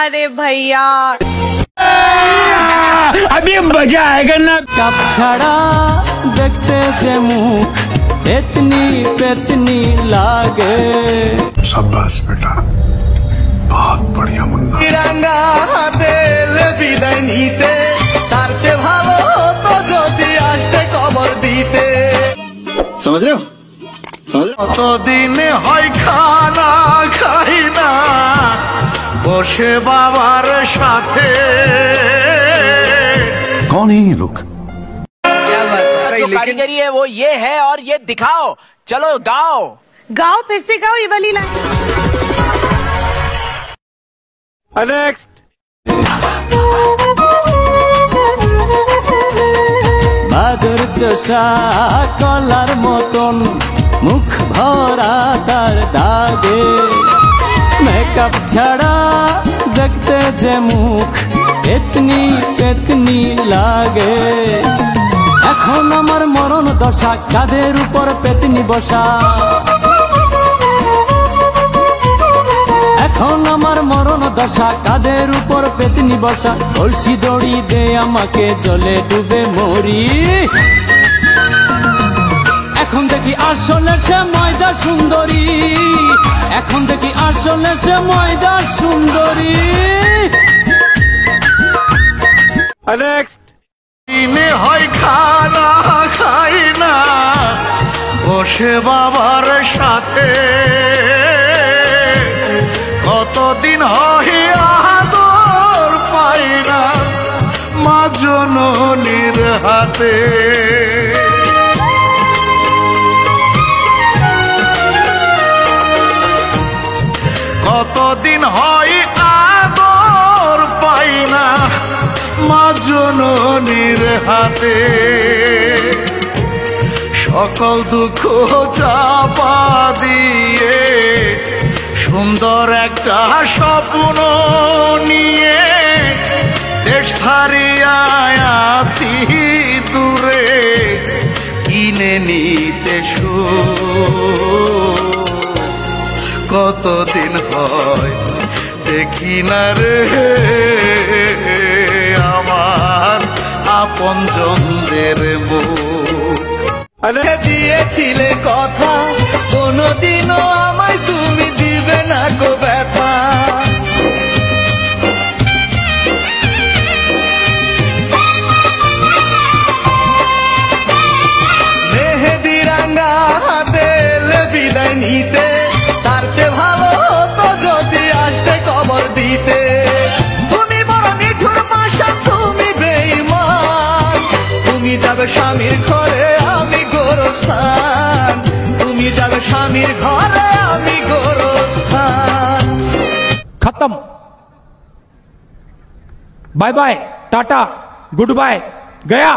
अरे भैया अभी मजा आएगा ना। कप छड़ा देखते जे मुख इतनी पेतनी लागे। शाबाश बेटा, बहुत बढ़िया मुन्ना। तिरंगा हातेल বিদায় নিতে তার চেয়ে ভালো হতো যদি আসতে কবর দিতে। समझ रहे हो? समझ रहे हो? কতদিন হয় খানা খাই না বসে বাবার সাথে। कौन है ये लोग? जो कारीगरी है वो ये है और ये दिखाओ। चलो गाओ गाओ, फिर से गाओ ये वाली लाइन। नेक्स्ट। বাদুর চোষা কলার মতন মুখ ভরা তার দাগে। মেকআপ ছাড়া দেখতে যে মুখ পেতনি পেতনি লাগে। এখন আমার মরণ দশা, কাদের উপর পেতনি বসা। এখন আমার মরণ দশা, কাদের উপর পেতনি বসা। কলসি দড়ি দে আমাকে জলে ডুবে মরি। এখন দেখি আসলে সে ময়দা সুন্দরী। এখন দেখি আসলে সে ময়দা সুন্দরী। नेक्स्ट। দিনে হয় খানা খাই না বসে বাবার সাথে। কতদিন হয় আদর পাই না মা জননীর হাতে। কতদিন হয় আদর পাই না মা জননীর হাতে। সকল দুঃখ চাপা দিয়ে সুন্দর একটা স্বপ্ন নিয়ে দেশ ছাড়িয়া আছি দূরে কিনে নিতে কতদিন হয় দেখি না রে আমার আপনজনদের মুখ। দিয়েছিলে কথা কোনদিনও আমায় তুমি দিবে না গো ব্যথা। মেহেদি রাঙ্গা হাতেল বিদায় নিতে তার চেয়ে ভালো হতো যদি আসতে কবর দিতে। তুমি বড় নিঠুর পাশা, তুমি বেঈমান। তুমি যাবে স্বামীর ঘরে আমি গোরস্থান। তুমি যাবে স্বামীর ঘরে আমি গোরস্থান। खत्म। Bye bye, tata, goodbye, गया।